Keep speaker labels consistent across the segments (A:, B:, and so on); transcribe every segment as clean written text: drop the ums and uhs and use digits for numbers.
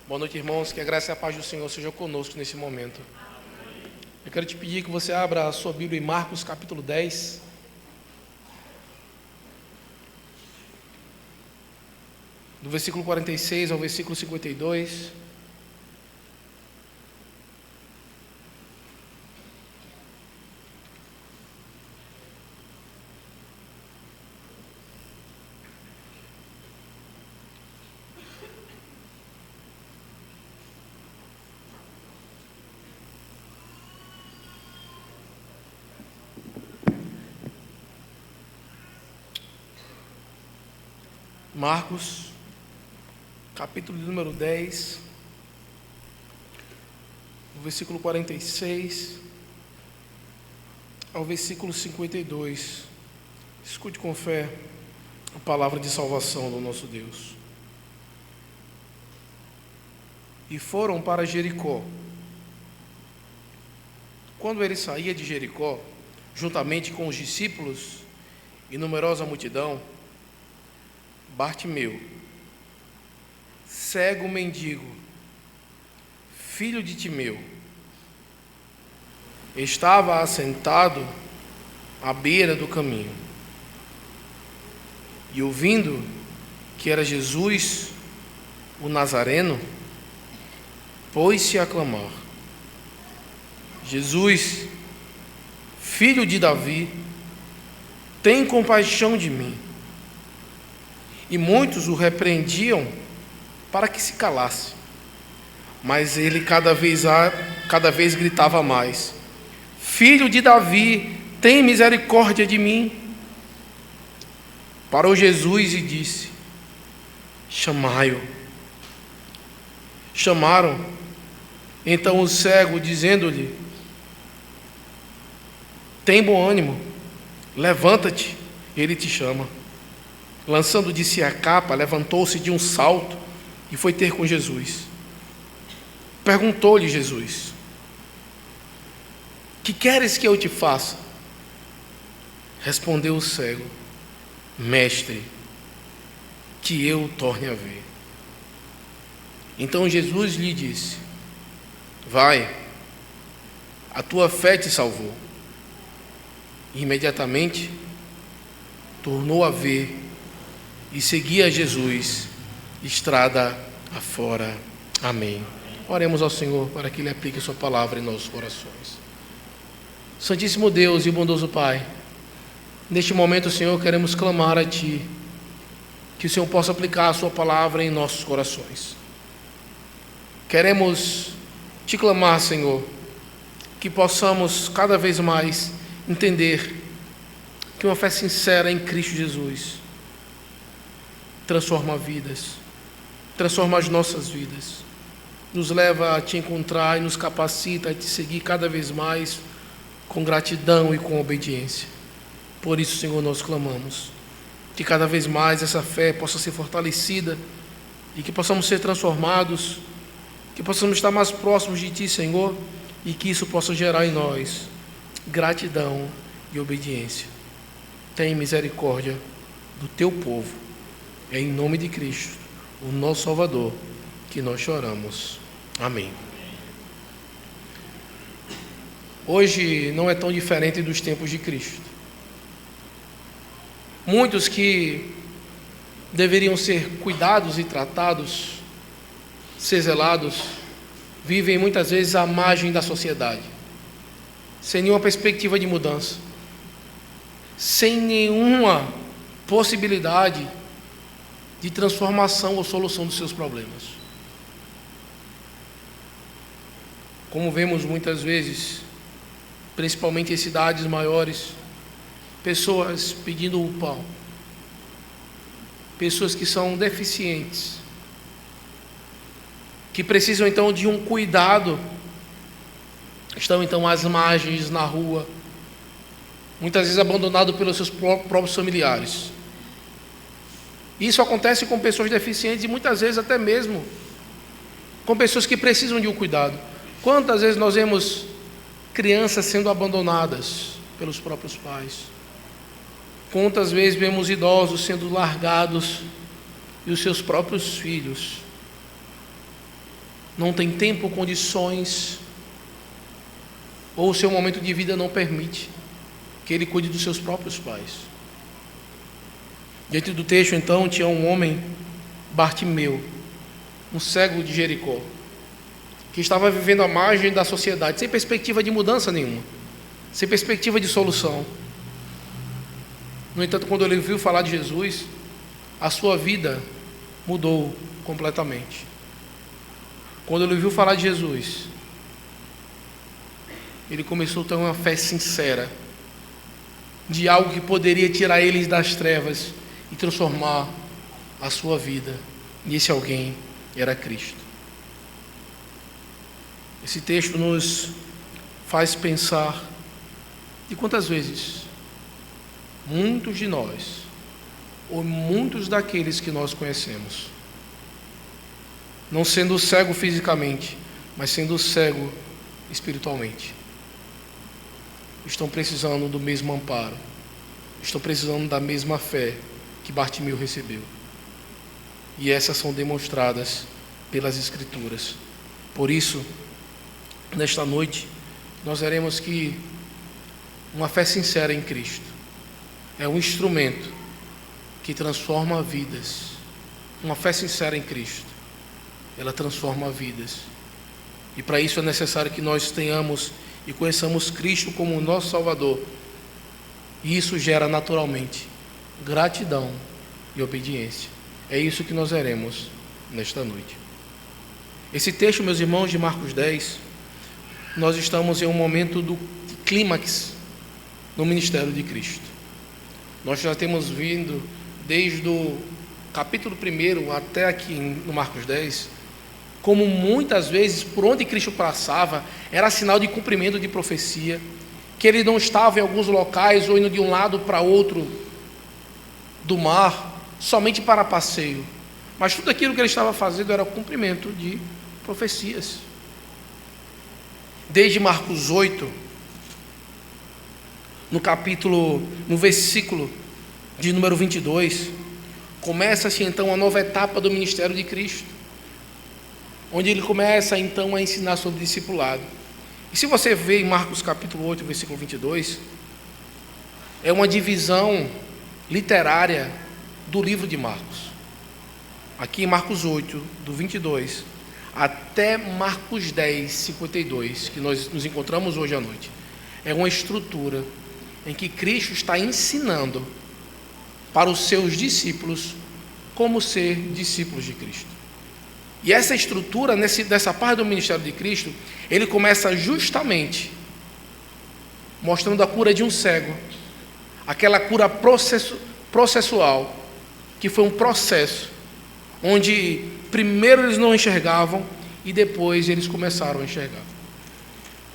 A: Boa noite, irmãos. Que a graça e a paz do Senhor sejam conosco nesse momento. Eu quero te pedir que você abra a sua Bíblia em Marcos capítulo 10. Do versículo 46 ao versículo 52. Marcos, capítulo número 10, do versículo 46 ao versículo 52. Escute com fé a palavra de salvação do nosso Deus. E foram para Jericó. Quando ele saía de Jericó, juntamente com os discípulos e numerosa multidão, Bartimeu, cego mendigo, filho de Timeu, estava assentado à beira do caminho. E ouvindo que era Jesus, o Nazareno, pôs-se a clamar: Jesus, filho de Davi, tem compaixão de mim. E muitos o repreendiam para que se calasse. Mas ele cada vez gritava mais: Filho de Davi, tem misericórdia de mim. Parou Jesus e disse: Chamai-o. Chamaram então o cego, dizendo-lhe: Tem bom ânimo, levanta-te, ele te chama. Lançando de si a capa, levantou-se de um salto e foi ter com Jesus. Perguntou-lhe Jesus: Que queres que eu te faça? Respondeu o cego: Mestre, que eu o torne a ver. Então Jesus lhe disse: Vai, a tua fé te salvou. E imediatamente tornou a ver e seguia Jesus estrada afora. Amém. Oremos ao Senhor para que Ele aplique a sua palavra em nossos corações. Santíssimo Deus e bondoso Pai, neste momento, Senhor, queremos clamar a Ti, que o Senhor possa aplicar a sua palavra em nossos corações. Queremos Te clamar, Senhor, que possamos cada vez mais entender que uma fé sincera em Cristo Jesus transforma vidas, transforma as nossas vidas, nos leva a Te encontrar e nos capacita a Te seguir cada vez mais com gratidão e com obediência. Por isso, Senhor, nós clamamos que cada vez mais essa fé possa ser fortalecida e que possamos ser transformados, que possamos estar mais próximos de Ti, Senhor, e que isso possa gerar em nós gratidão e obediência. Tem misericórdia do Teu povo. É em nome de Cristo, o nosso Salvador, que nós choramos. Amém. Hoje não é tão diferente dos tempos de Cristo. Muitos que deveriam ser cuidados e tratados, ser zelados, vivem muitas vezes à margem da sociedade, sem nenhuma perspectiva de mudança, sem nenhuma possibilidade de transformação ou solução dos seus problemas. Como vemos muitas vezes, principalmente em cidades maiores, pessoas pedindo o pão, pessoas que são deficientes, que precisam então de um cuidado, estão então às margens, na rua, muitas vezes abandonados pelos seus próprios familiares. Isso acontece com pessoas deficientes e muitas vezes até mesmo com pessoas que precisam de um cuidado. Quantas vezes nós vemos crianças sendo abandonadas pelos próprios pais? Quantas vezes vemos idosos sendo largados e os seus próprios filhos não tem tempo, condições, ou o seu momento de vida não permite que ele cuide dos seus próprios pais. Diante do texto, então, tinha um homem, Bartimeu, um cego de Jericó, que estava vivendo à margem da sociedade, sem perspectiva de mudança nenhuma, sem perspectiva de solução. No entanto, quando ele ouviu falar de Jesus, a sua vida mudou completamente. Quando ele ouviu falar de Jesus, ele começou a ter uma fé sincera de algo que poderia tirar eles das trevas e transformar a sua vida. E esse alguém era Cristo. Esse texto nos faz pensar de quantas vezes muitos de nós, ou muitos daqueles que nós conhecemos, não sendo cego fisicamente, mas sendo cego espiritualmente, estão precisando do mesmo amparo, estão precisando da mesma fé que Bartimeu recebeu. E essas são demonstradas pelas Escrituras. Por isso, nesta noite, nós veremos que uma fé sincera em Cristo é um instrumento que transforma vidas. Uma fé sincera em Cristo, ela transforma vidas. E para isso é necessário que nós tenhamos e conheçamos Cristo como o nosso Salvador. E isso gera naturalmente gratidão e obediência. É isso que nós veremos nesta noite. Esse texto, meus irmãos, de Marcos 10, nós estamos em um momento do clímax no ministério de Cristo. Nós já temos vindo desde o capítulo 1 até aqui no Marcos 10, como muitas vezes, por onde Cristo passava, era sinal de cumprimento de profecia, que ele não estava em alguns locais ou indo de um lado para outro do mar, somente para passeio, mas tudo aquilo que ele estava fazendo era cumprimento de profecias. Desde Marcos 8, no versículo de número 22, começa-se então a nova etapa do ministério de Cristo, onde ele começa então a ensinar sobre discipulado. E se você vê em Marcos capítulo 8, versículo 22, é uma divisão literária do livro de Marcos. Aqui em Marcos 8, do 22 até Marcos 10, 52, que nós nos encontramos hoje à noite, é uma estrutura em que Cristo está ensinando para os seus discípulos como ser discípulos de Cristo. E essa estrutura, nessa parte do ministério de Cristo, ele começa justamente mostrando a cura de um cego, aquela cura processual, que foi um processo onde primeiro eles não enxergavam e depois eles começaram a enxergar.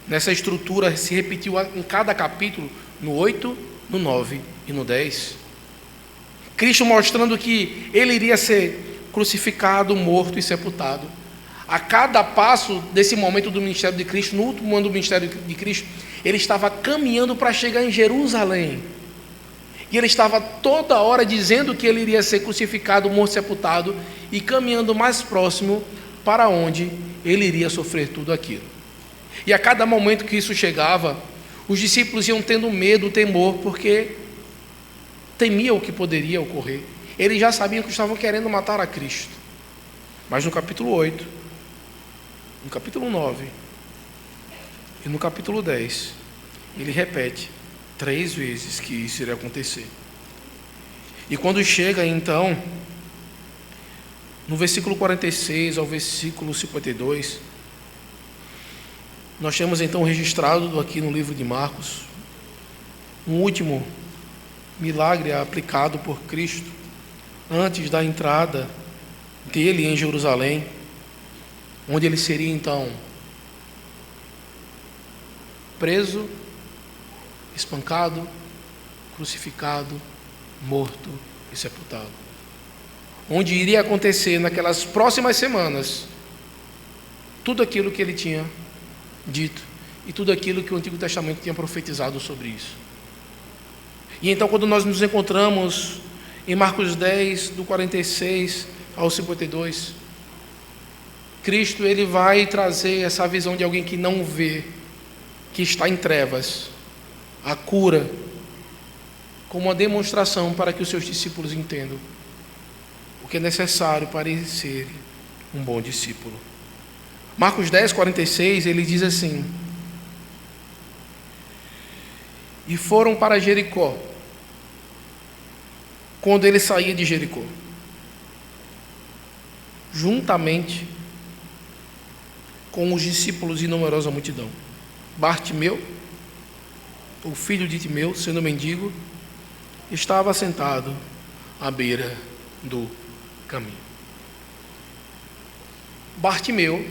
A: Nessa estrutura se repetiu em cada capítulo, no 8, no 9 e no 10, Cristo mostrando que ele iria ser crucificado, morto e sepultado. A cada passo desse momento do ministério de Cristo, no último ano do ministério de Cristo, ele estava caminhando para chegar em Jerusalém. E ele estava toda hora dizendo que ele iria ser crucificado, morto e sepultado, e caminhando mais próximo para onde ele iria sofrer tudo aquilo. E a cada momento que isso chegava, os discípulos iam tendo medo, temor, porque temiam o que poderia ocorrer. Eles já sabiam que estavam querendo matar a Cristo. Mas no capítulo 8, no capítulo 9 e no capítulo 10, ele repete 3 vezes que isso iria acontecer. E quando chega então, no versículo 46 ao versículo 52, nós temos então registrado aqui no livro de Marcos um último milagre aplicado por Cristo antes da entrada dele em Jerusalém, onde ele seria então preso, espancado, crucificado, morto e sepultado. Onde iria acontecer naquelas próximas semanas tudo aquilo que ele tinha dito e tudo aquilo que o Antigo Testamento tinha profetizado sobre isso. E então, quando nós nos encontramos em Marcos 10, do 46 ao 52, Cristo ele vai trazer essa visão de alguém que não vê, que está em trevas, a cura, como uma demonstração para que os seus discípulos entendam o que é necessário para ele ser um bom discípulo. Marcos 10, 46, ele diz assim: e foram para Jericó, quando ele saía de Jericó, juntamente com os discípulos e numerosa multidão, Bartimeu, o filho de Timeu, sendo mendigo, estava sentado à beira do caminho. Bartimeu,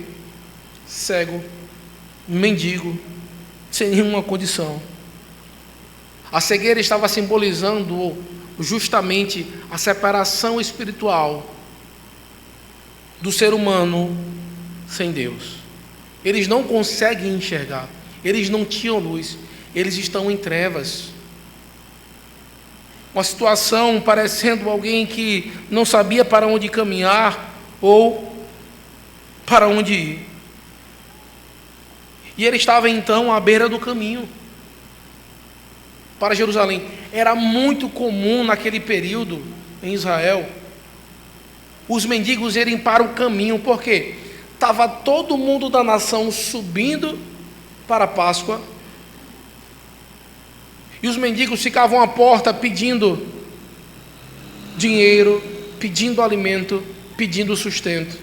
A: cego, mendigo, sem nenhuma condição. A cegueira estava simbolizando justamente a separação espiritual do ser humano sem Deus. Eles não conseguem enxergar, eles não tinham luz, eles estão em trevas. Uma situação parecendo alguém que não sabia para onde caminhar ou para onde ir. E ele estava então à beira do caminho para Jerusalém. Era muito comum naquele período em Israel os mendigos irem para o caminho, porque estava todo mundo da nação subindo para a Páscoa, e os mendigos ficavam à porta pedindo dinheiro, pedindo alimento, pedindo sustento.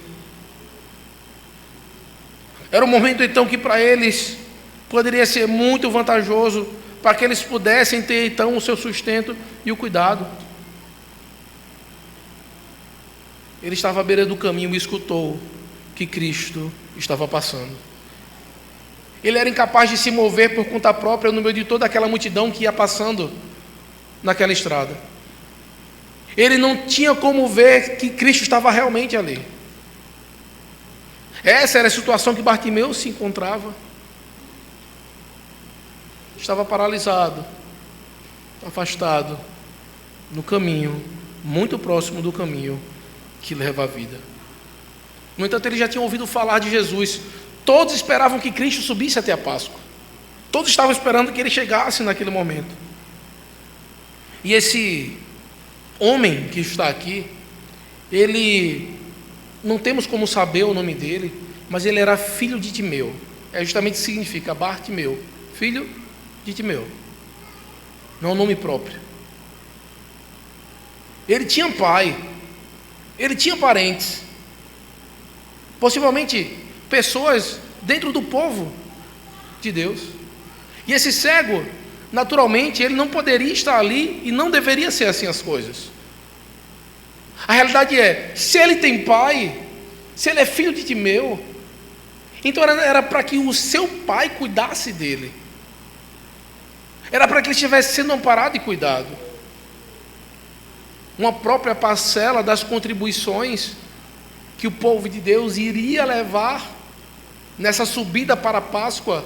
A: Era um momento então que para eles poderia ser muito vantajoso, para que eles pudessem ter então o seu sustento e o cuidado. Ele estava à beira do caminho e escutou que Cristo estava passando. Ele era incapaz de se mover por conta própria no meio de toda aquela multidão que ia passando naquela estrada. Ele não tinha como ver que Cristo estava realmente ali. Essa era a situação que Bartimeu se encontrava. Estava paralisado, afastado, no caminho, muito próximo do caminho que leva à vida. No entanto, ele já tinha ouvido falar de Jesus. Todos esperavam que Cristo subisse até a Páscoa. Todos estavam esperando que ele chegasse naquele momento. E esse homem que está aqui, ele, não temos como saber o nome dele, mas ele era filho de Timeu. É justamente isso que significa Bartimeu, filho de Timeu. Não é um nome próprio. Ele tinha pai, ele tinha parentes, possivelmente pessoas dentro do povo de Deus. E esse cego, naturalmente, ele não poderia estar ali e não deveria ser assim as coisas. A realidade é, se ele tem pai, se ele é filho de Timeu, então era para que o seu pai cuidasse dele. Era para que ele estivesse sendo amparado e cuidado. Uma própria parcela das contribuições que o povo de Deus iria levar nessa subida para a Páscoa,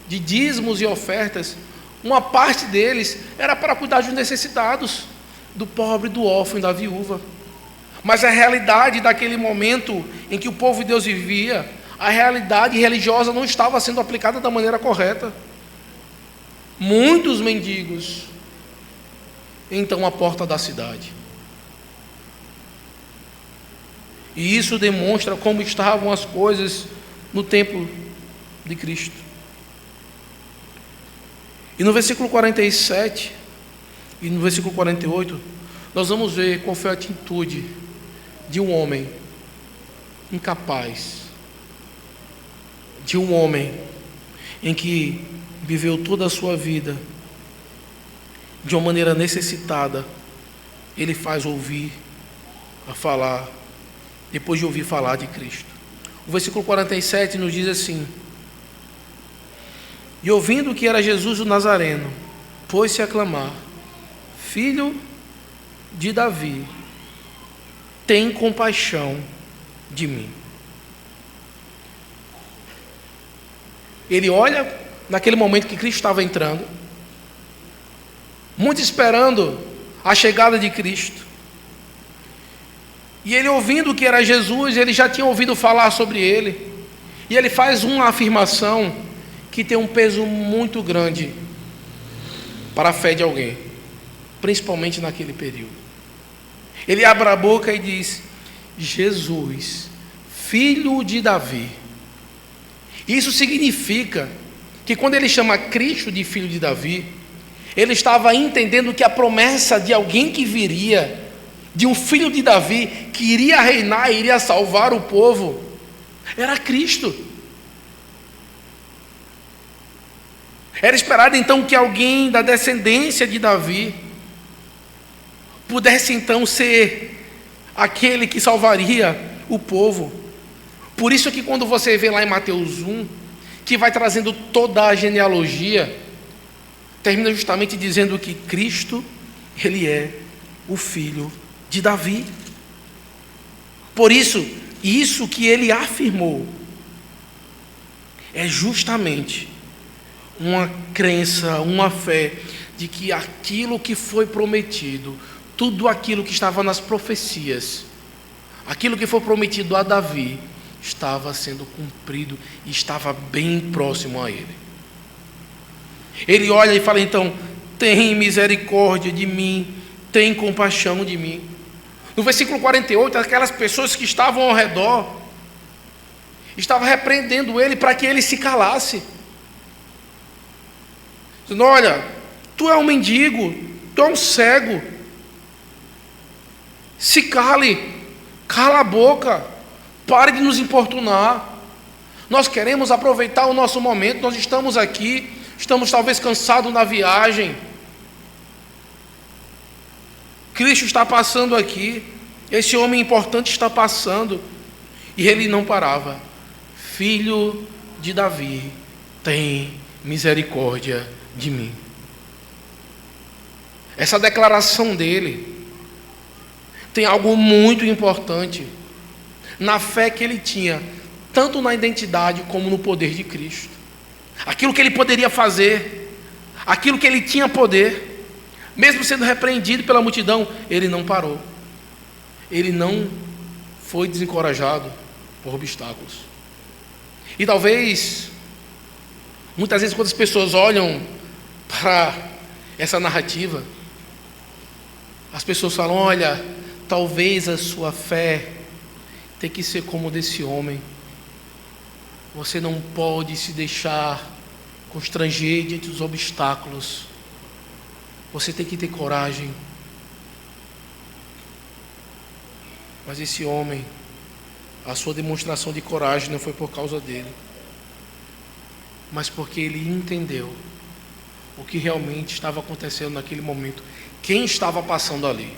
A: de dízimos e ofertas, uma parte deles era para cuidar dos necessitados, do pobre, do órfão e da viúva. Mas a realidade daquele momento em que o povo de Deus vivia, a realidade religiosa não estava sendo aplicada da maneira correta. Muitos mendigos, então, à porta da cidade. E isso demonstra como estavam as coisas no tempo de Cristo. E no versículo 47 e no versículo 48, nós vamos ver qual foi a atitude de um homem incapaz, de um homem em que viveu toda a sua vida de uma maneira necessitada. Ele faz ouvir a falar, depois de ouvir falar de Cristo. O versículo 47 nos diz assim: e ouvindo que era Jesus o Nazareno, pôs-se a clamar: Filho de Davi, tem compaixão de mim. Ele olha naquele momento que Cristo estava entrando, muito esperando a chegada de Cristo, E ele, ouvindo que era Jesus, ele já tinha ouvido falar sobre ele. E ele faz uma afirmação que tem um peso muito grande para a fé de alguém, principalmente naquele período. Ele abre a boca e diz: Jesus, filho de Davi. Isso significa que quando ele chama Cristo de filho de Davi, ele estava entendendo que a promessa de alguém que viria, de um filho de Davi, que iria reinar, iria salvar o povo, era Cristo. Era esperado então que alguém da descendência de Davi pudesse então ser aquele que salvaria o povo. Por isso que quando você vê lá em Mateus 1, que vai trazendo toda a genealogia, termina justamente dizendo que Cristo, ele é o filho de Davi. Por isso que ele afirmou é justamente uma crença, uma fé de que aquilo que foi prometido, tudo aquilo que estava nas profecias, aquilo que foi prometido a Davi, estava sendo cumprido e estava bem próximo a ele. Ele olha e fala então: tem misericórdia de mim, tem compaixão de mim. No versículo 48, aquelas pessoas que estavam ao redor estavam repreendendo ele para que ele se calasse, dizendo: olha, tu é um mendigo, tu é um cego, se cale, cala a boca, pare de nos importunar. Nós queremos aproveitar o nosso momento, nós estamos aqui, estamos talvez cansados na viagem, Cristo está passando aqui, esse homem importante está passando. E ele não parava: filho de Davi, tem misericórdia de mim. Essa declaração dele tem algo muito importante na fé que ele tinha, tanto na identidade como no poder de Cristo. Aquilo que ele poderia fazer, aquilo que ele tinha poder, mesmo sendo repreendido pela multidão, ele não parou. Ele não foi desencorajado por obstáculos. E talvez, muitas vezes quando as pessoas olham para essa narrativa, as pessoas falam: olha, talvez a sua fé tem que ser como desse homem. Você não pode se deixar constranger diante dos obstáculos. Você tem que ter coragem. Mas esse homem, a sua demonstração de coragem não foi por causa dele, mas porque ele entendeu o que realmente estava acontecendo naquele momento. Quem estava passando ali?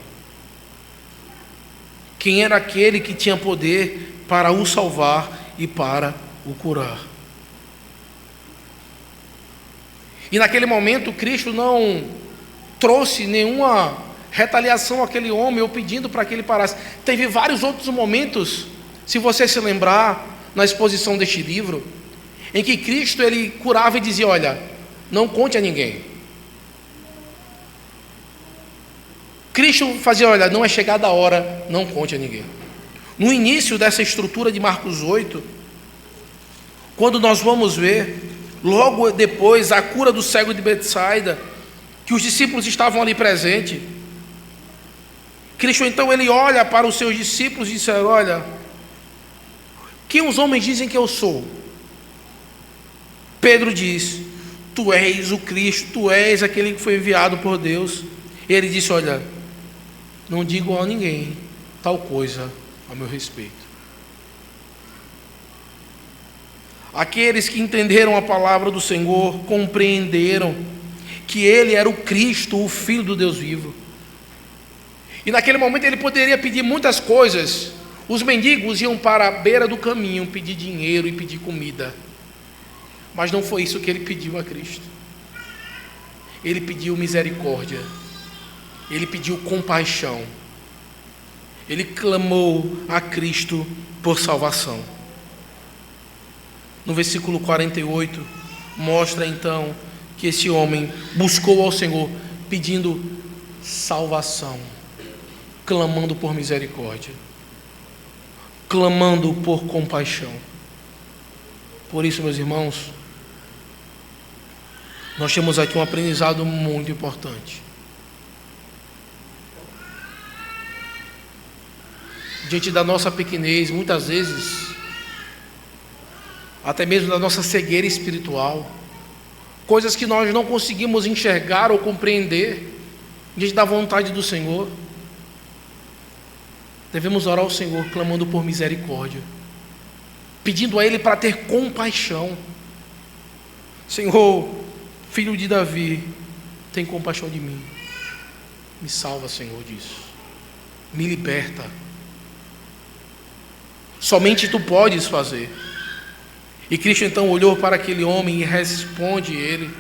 A: Quem era aquele que tinha poder para o salvar e para o curar? E naquele momento Cristo não trouxe nenhuma retaliação àquele homem ou pedindo para que ele parasse. Teve vários outros momentos, se você se lembrar, na exposição deste livro, em que Cristo ele curava e dizia: olha, não conte a ninguém. Cristo fazia: olha, não é chegada a hora, não conte a ninguém. No início dessa estrutura de Marcos 8, quando nós vamos ver, logo depois, a cura do cego de Betsaida, que os discípulos estavam ali presentes, Cristo então ele olha para os seus discípulos e diz: olha, quem os homens dizem que eu sou? Pedro diz: tu és o Cristo, tu és aquele que foi enviado por Deus. Ele disse: olha, não digo a ninguém tal coisa a meu respeito. Aqueles que entenderam a palavra do Senhor compreenderam que ele era o Cristo, o Filho do Deus vivo. E naquele momento ele poderia pedir muitas coisas. Os mendigos iam para a beira do caminho pedir dinheiro e pedir comida, mas não foi isso que ele pediu a Cristo. Ele pediu misericórdia, ele pediu compaixão, ele clamou a Cristo por salvação. No versículo 48 mostra então que esse homem buscou ao Senhor pedindo salvação, clamando por misericórdia. clamando por compaixão. Por isso, meus irmãos, nós temos aqui um aprendizado muito importante. Diante da nossa pequenez, muitas vezes, até mesmo da nossa cegueira espiritual, coisas que nós não conseguimos enxergar ou compreender, diante da vontade do Senhor, devemos orar ao Senhor, clamando por misericórdia, pedindo a Ele para ter compaixão. Senhor, Filho de Davi, tem compaixão de mim. Me salva, Senhor, disso. Me liberta. Somente Tu podes fazer. E Cristo então olhou para aquele homem e responde ele,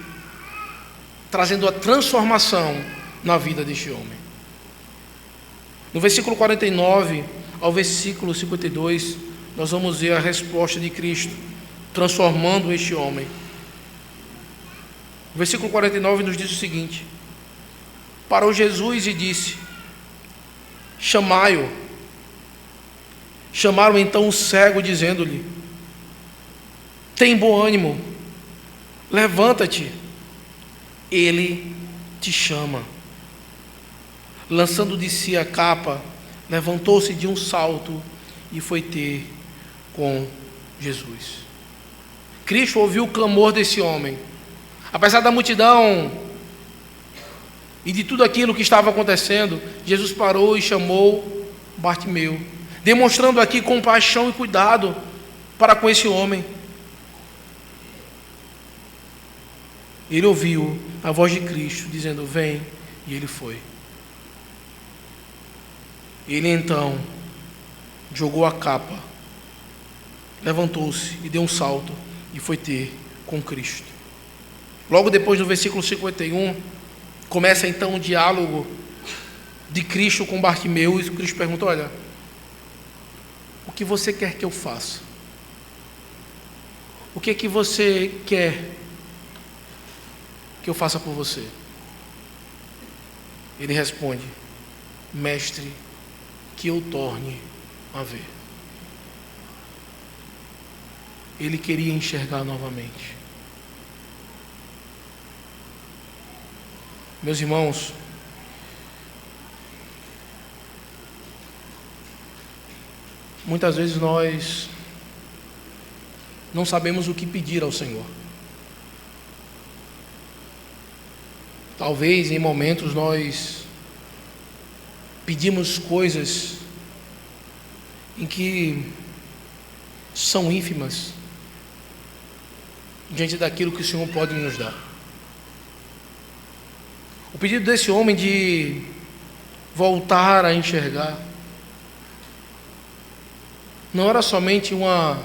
A: trazendo a transformação na vida deste homem. No versículo 49 ao versículo 52, nós vamos ver a resposta de Cristo, transformando este homem. O versículo 49 nos diz o seguinte: parou Jesus e disse: chamai-o. Chamaram então o cego, dizendo-lhe: tem bom ânimo, levanta-te, ele te chama. Lançando de si a capa, levantou-se de um salto e foi ter com Jesus. Cristo ouviu o clamor desse homem. Apesar da multidão e de tudo aquilo que estava acontecendo, Jesus parou e chamou Bartimeu, demonstrando aqui compaixão e cuidado para com esse homem. Ele ouviu a voz de Cristo dizendo: vem, e ele foi. Ele então jogou a capa, levantou-se e deu um salto e foi ter com Cristo. Logo depois, no versículo 51, começa então um diálogo de Cristo com Bartimeu, e Cristo pergunta: olha, o que você quer que eu faça? O que é que você quer que eu faça por você? Ele responde: mestre, que eu torne a ver. Ele queria enxergar novamente. Meus irmãos, muitas vezes nós não sabemos o que pedir ao Senhor. Talvez em momentos nós pedimos coisas em que são ínfimas diante daquilo que o Senhor pode nos dar. O pedido desse homem de voltar a enxergar não era somente uma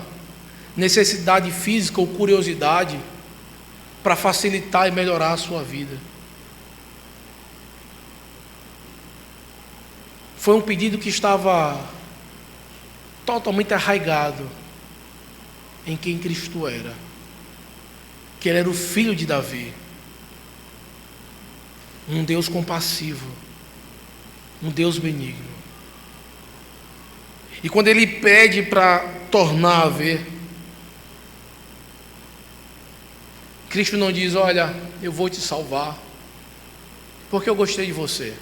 A: necessidade física ou curiosidade para facilitar e melhorar a sua vida. Foi um pedido que estava totalmente arraigado em quem Cristo era, que Ele era o Filho de Davi, um Deus compassivo, um Deus benigno. E quando Ele pede para tornar a ver, Cristo não diz: olha, eu vou te salvar porque eu gostei de você.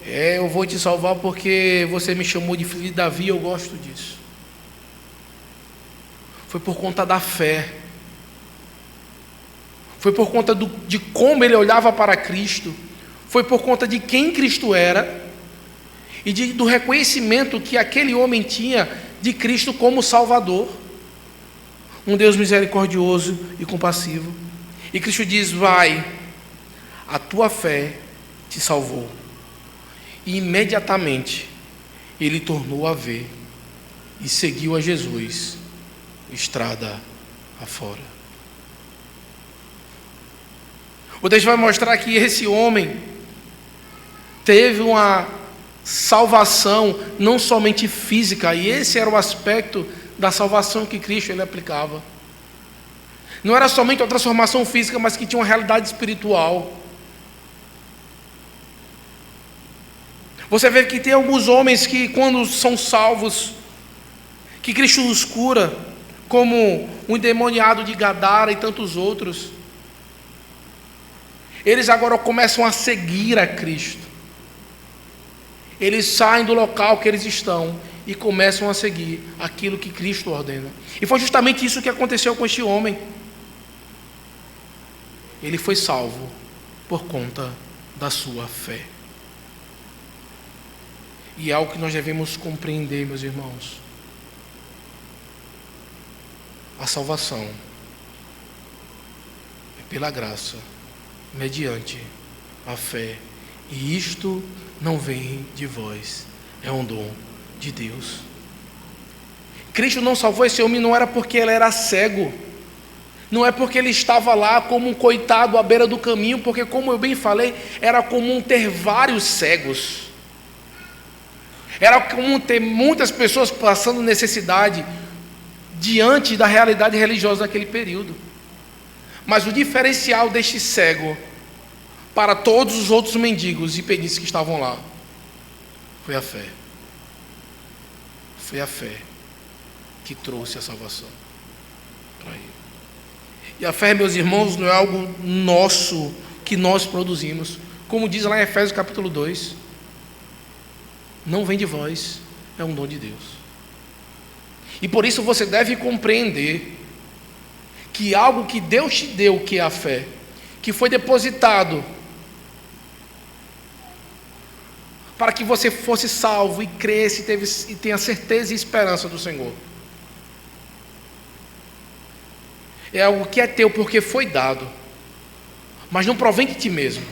A: Eu vou te salvar porque você me chamou de filho de Davi, eu gosto disso. Foi por conta da fé. Foi por conta de como ele olhava para Cristo. Foi por conta de quem Cristo era e do reconhecimento que aquele homem tinha de Cristo como Salvador. Um Deus misericordioso e compassivo. E Cristo diz: vai, a tua fé te salvou. E imediatamente ele tornou a ver e seguiu a Jesus estrada afora. O texto vai mostrar que esse homem teve uma salvação não somente física, e esse era o aspecto da salvação que Cristo ele aplicava. Não era somente uma transformação física, mas que tinha uma realidade espiritual. Você vê que tem alguns homens que, quando são salvos, que Cristo os cura, como o endemoniado de Gadara e tantos outros, eles agora começam a seguir a Cristo. Eles saem do local que eles estão e começam a seguir aquilo que Cristo ordena. E foi justamente isso que aconteceu com este homem. Ele foi salvo por conta da sua fé. E é algo que nós devemos compreender, meus irmãos. A salvação é pela graça, mediante a fé. E isto não vem de vós, é um dom de Deus. Cristo não salvou esse homem não era porque ele era cego, não é porque ele estava lá como um coitado à beira do caminho, porque, como eu bem falei, era comum ter vários cegos. Era comum ter muitas pessoas passando necessidade diante da realidade religiosa daquele período. Mas o diferencial deste cego para todos os outros mendigos e pedintes que estavam lá foi a fé. Foi a fé que trouxe a salvação para ele. E a fé, meus irmãos, não é algo nosso que nós produzimos. Como diz lá em Efésios capítulo 2, não vem de vós, é um dom de Deus. E por isso você deve compreender que algo que Deus te deu, que é a fé, que foi depositado para que você fosse salvo e cresce e tenha certeza e esperança do Senhor. É algo que é teu porque foi dado, mas não provém de ti mesmo.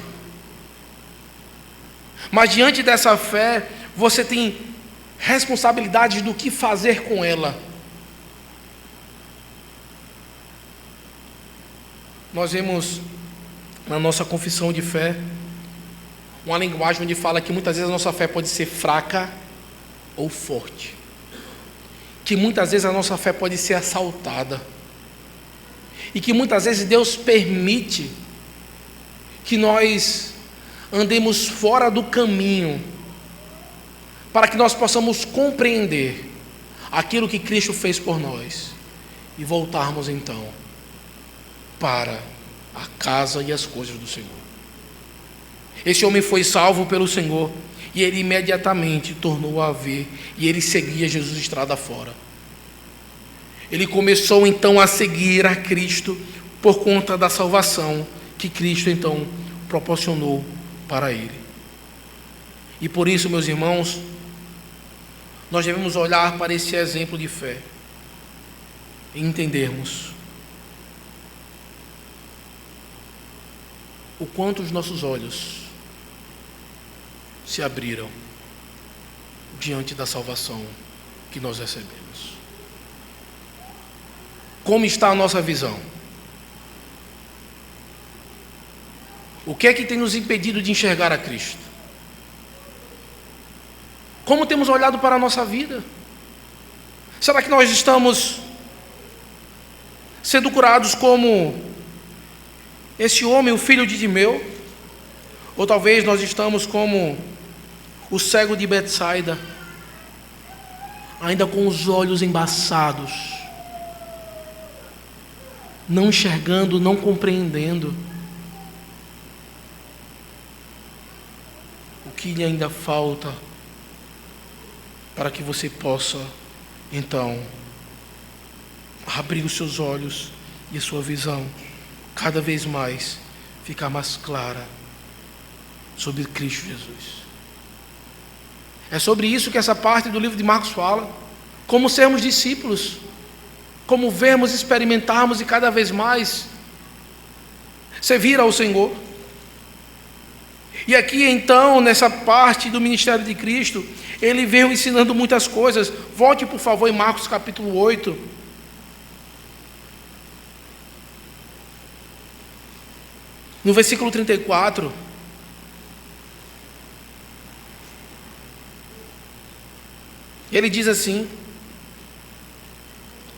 A: Mas diante dessa fé, você tem responsabilidade do que fazer com ela. Nós vemos na nossa confissão de fé uma linguagem onde fala que muitas vezes a nossa fé pode ser fraca ou forte, que muitas vezes a nossa fé pode ser assaltada, e que muitas vezes Deus permite que nós andemos fora do caminho, para que nós possamos compreender aquilo que Cristo fez por nós e voltarmos então para a casa e as coisas do Senhor. Esse homem foi salvo pelo Senhor e ele imediatamente tornou a ver, e ele seguia Jesus estrada fora. Ele começou então a seguir a Cristo por conta da salvação que Cristo então proporcionou para ele. E por isso, meus irmãos, nós devemos olhar para esse exemplo de fé e entendermos o quanto os nossos olhos se abriram diante da salvação que nós recebemos. Como está a nossa visão? O que é que tem nos impedido de enxergar a Cristo? Como temos olhado para a nossa vida? Será que nós estamos sendo curados como esse homem, o filho de Timeu? Ou talvez nós estamos como o cego de Betsaida, ainda com os olhos embaçados, não enxergando, não compreendendo o que lhe ainda falta para que você possa então abrir os seus olhos e a sua visão cada vez mais ficar mais clara sobre Cristo Jesus. É sobre isso que essa parte do livro de Marcos fala, como sermos discípulos, como vermos, experimentarmos e cada vez mais servir ao Senhor. E aqui então, nessa parte do ministério de Cristo, ele veio ensinando muitas coisas. Volte por favor em Marcos capítulo 8. No versículo 34. Ele diz assim: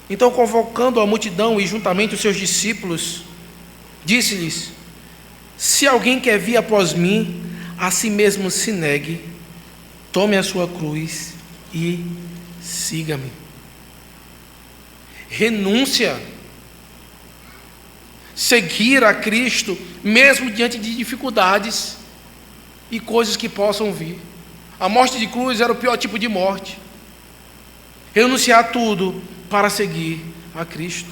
A: então, convocando a multidão e juntamente os seus discípulos, disse-lhes: se alguém quer vir após mim, a si mesmo se negue, tome a sua cruz e siga-me. Renúncia. Seguir a Cristo, mesmo diante de dificuldades e coisas que possam vir. A morte de cruz era o pior tipo de morte. Renunciar tudo para seguir a Cristo.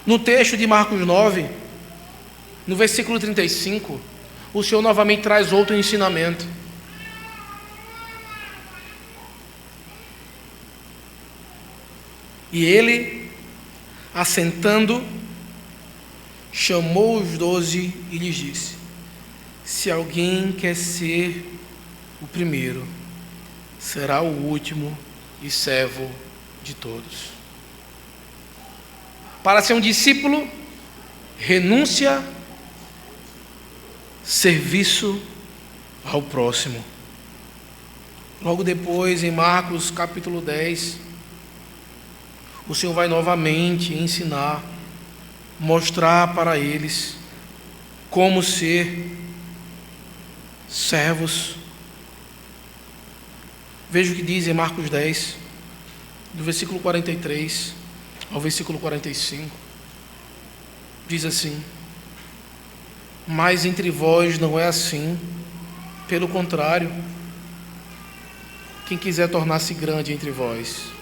A: No texto de Marcos 9, no versículo 35, o Senhor novamente traz outro ensinamento. E ele, assentando, chamou os 12 e lhes disse: se alguém quer ser o primeiro, será o último e servo de todos. Para ser um discípulo, renúncia, serviço ao próximo. Logo depois, em Marcos capítulo 10, o Senhor vai novamente ensinar, mostrar para eles como ser servos. Veja o que diz em Marcos 10, do versículo 43 ao versículo 45. Diz assim: mas entre vós não é assim, pelo contrário, quem quiser tornar-se grande entre vós,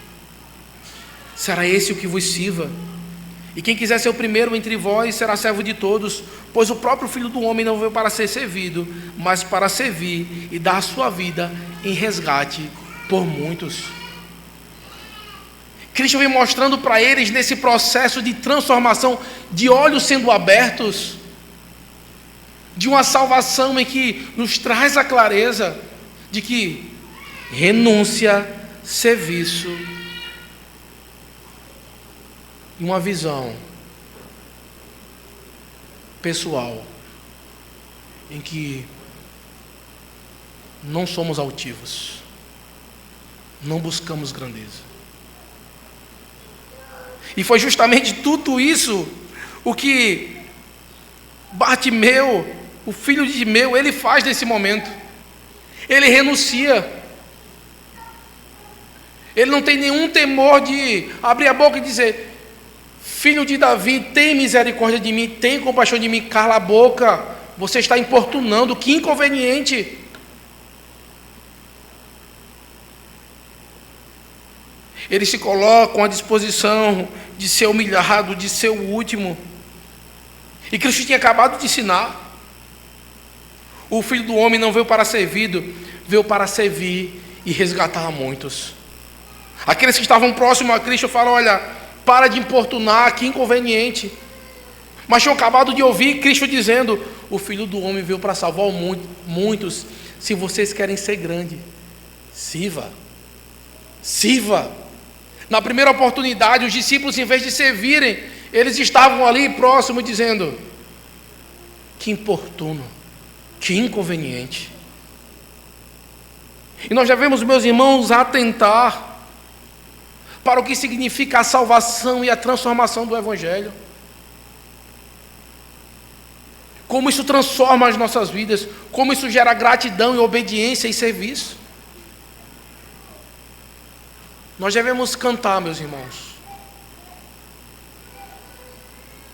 A: será esse o que vos sirva. E quem quiser ser o primeiro entre vós será servo de todos, pois o próprio Filho do Homem não veio para ser servido, mas para servir e dar a sua vida em resgate por muitos. Cristo vem mostrando para eles nesse processo de transformação, de olhos sendo abertos, de uma salvação em que nos traz a clareza de que renúncia, serviço e uma visão pessoal em que não somos altivos, não buscamos grandeza. E foi justamente tudo isso o que Bartimeu, o filho de Timeu, ele faz nesse momento. Ele renuncia. Ele não tem nenhum temor de abrir a boca e dizer: filho de Davi, tem misericórdia de mim, tem compaixão de mim. Cala a boca, você está importunando, que inconveniente. Eles se colocam à disposição de ser humilhado, de ser o último. E Cristo tinha acabado de ensinar: o Filho do Homem não veio para servido, veio para servir e resgatar a muitos. Aqueles que estavam próximos a Cristo falam: olha, para de importunar, que inconveniente. Mas tinham acabado de ouvir Cristo dizendo: o Filho do Homem veio para salvar muitos. Se vocês querem ser grande, sirva. Sirva. Na primeira oportunidade, os discípulos, em vez de servirem, eles estavam ali próximos dizendo: que importuno, que inconveniente. E nós devemos, meus irmãos, atentar para o que significa a salvação e a transformação do Evangelho. Como isso transforma as nossas vidas, como isso gera gratidão e obediência e serviço. Nós devemos cantar, meus irmãos.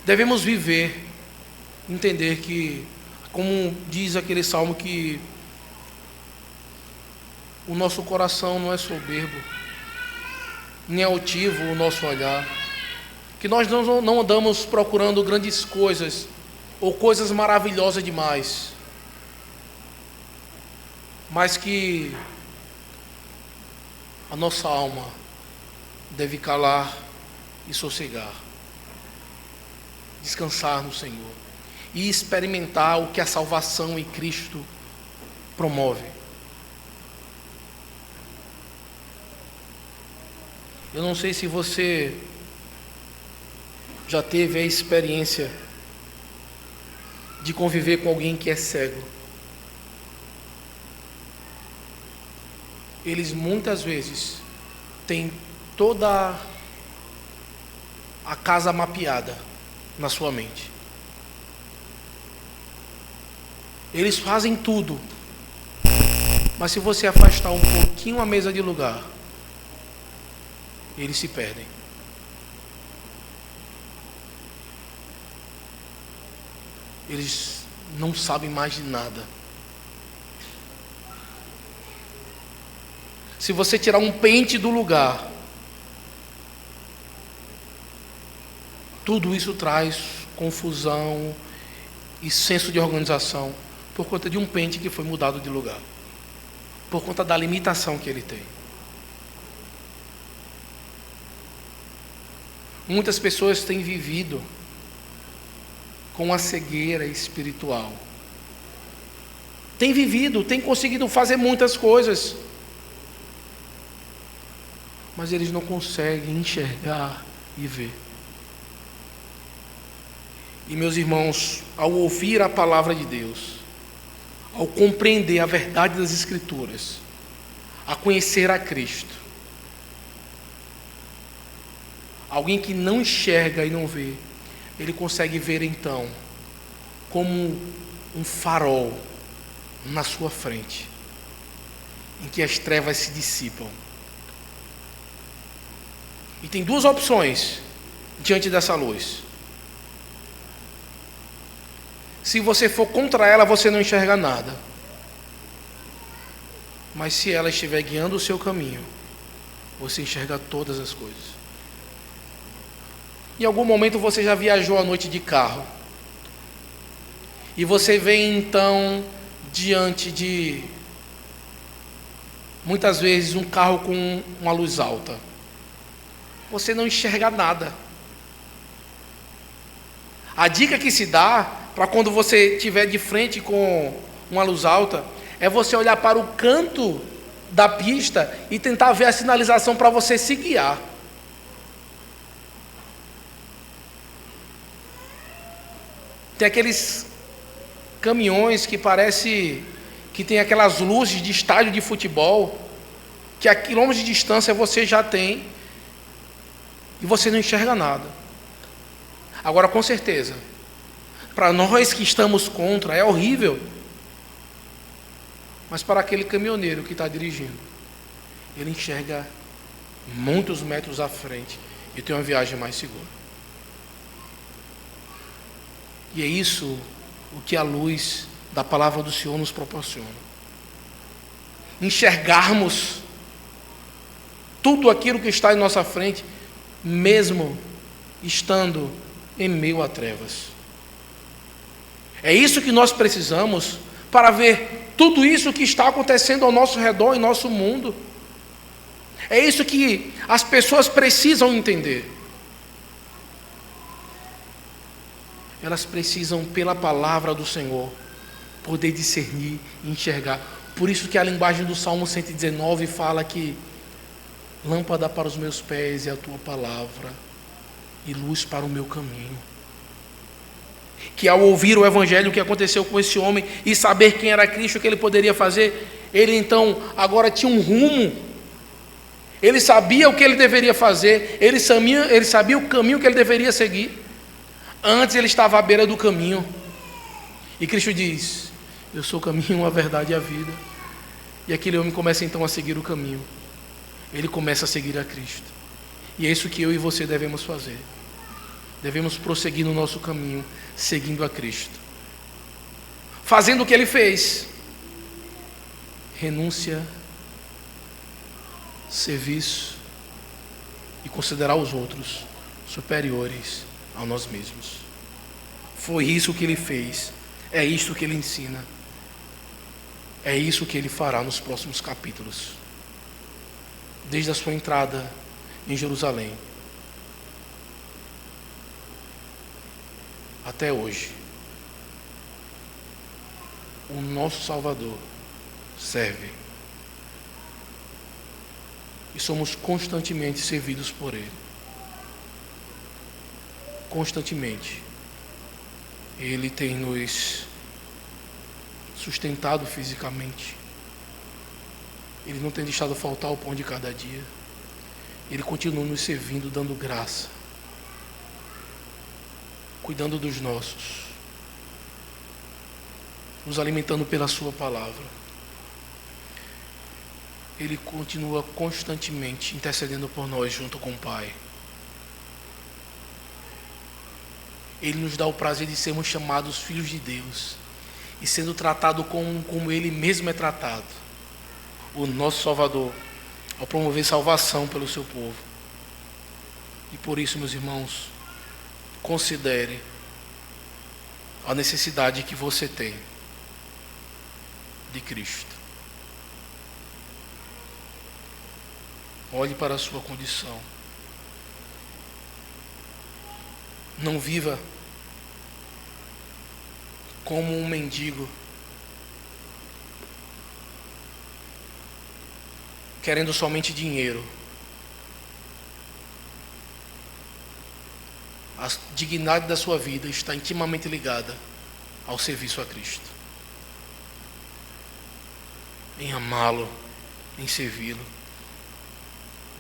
A: Devemos viver, entender que, como diz aquele salmo, que o nosso coração não é soberbo, nem altivo o nosso olhar, que nós não andamos procurando grandes coisas ou coisas maravilhosas demais, mas que a nossa alma deve calar e sossegar, descansar no Senhor e experimentar o que a salvação em Cristo promove. Eu não sei se você já teve a experiência de conviver com alguém que é cego. Eles muitas vezes têm toda a casa mapeada na sua mente. Eles fazem tudo Mas se você afastar um pouquinho a mesa de lugar, eles se perdem. Eles não sabem mais de nada. Se você tirar um pente do lugar, tudo isso traz confusão e senso de organização por conta de um pente que foi mudado de lugar, por conta da limitação que ele tem. Muitas pessoas têm vivido com a cegueira espiritual. Têm vivido, têm conseguido fazer muitas coisas, mas eles não conseguem enxergar e ver. E meus irmãos, ao ouvir a palavra de Deus, ao compreender a verdade das Escrituras, a conhecer a Cristo, alguém que não enxerga e não vê, ele consegue ver então como um farol na sua frente, em que as trevas se dissipam. E tem duas opções diante dessa luz. Se você for contra ela, você não enxerga nada. Mas se ela estiver guiando o seu caminho, você enxerga todas as coisas. Em algum momento você já viajou à noite de carro. E você vem então diante de, muitas vezes, um carro com uma luz alta. Você não enxerga nada. A dica que se dá para quando você estiver de frente com uma luz alta é você olhar para o canto da pista e tentar ver a sinalização para você se guiar. Tem aqueles caminhões que parece que tem aquelas luzes de estádio de futebol, que a quilômetros de distância você já tem e você não enxerga nada. Agora, com certeza, para nós que estamos contra, é horrível. Mas para aquele caminhoneiro que está dirigindo, ele enxerga muitos metros à frente e tem uma viagem mais segura. E é isso o que a luz da palavra do Senhor nos proporciona. Enxergarmos tudo aquilo que está em nossa frente, mesmo estando em meio a trevas. É isso que nós precisamos para ver tudo isso que está acontecendo ao nosso redor, em nosso mundo. É isso que as pessoas precisam entender. Elas precisam, pela palavra do Senhor, poder discernir e enxergar. Por isso que a linguagem do Salmo 119 fala que lâmpada para os meus pés é a tua palavra e luz para o meu caminho. Que ao ouvir o evangelho, o que aconteceu com esse homem e saber quem era Cristo, o que ele poderia fazer, ele então agora tinha um rumo. Ele sabia o que ele deveria fazer, ele sabia o caminho que ele deveria seguir. Antes ele estava à beira do caminho. E Cristo diz: eu sou o caminho, a verdade e a vida. E aquele homem começa então a seguir o caminho. Ele começa a seguir a Cristo. E é isso que eu e você devemos fazer. Devemos prosseguir no nosso caminho, seguindo a Cristo. Fazendo o que ele fez. Renúncia, serviço e considerar os outros superiores a nós mesmos. Foi isso que ele fez. É isso que ele ensina. É isso que ele fará nos próximos capítulos. Desde a sua entrada em Jerusalém até hoje, o nosso Salvador serve. E somos constantemente servidos por Ele. Constantemente. Ele tem nos sustentado fisicamente. Ele não tem deixado faltar o pão de cada dia. Ele continua nos servindo, dando graça, cuidando dos nossos, nos alimentando pela sua palavra. Ele continua constantemente intercedendo por nós junto com o Pai. Ele nos dá o prazer de sermos chamados filhos de Deus e sendo tratado como Ele mesmo é tratado, o nosso Salvador, ao promover salvação pelo seu povo. E por isso, meus irmãos, considere a necessidade que você tem de Cristo. Olhe para a sua condição. Não viva como um mendigo, querendo somente dinheiro. A dignidade da sua vida está intimamente ligada ao serviço a Cristo, em amá-lo, em servi-lo.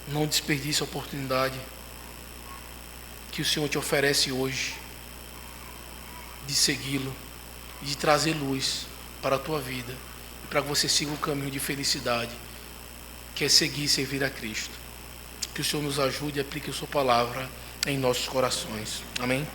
A: Não desperdice a oportunidade que o Senhor te oferece hoje de segui-lo e de trazer luz para a tua vida e para que você siga o caminho de felicidade, que é seguir e servir a Cristo. Que o Senhor nos ajude e aplique a sua palavra em nossos corações. Amém?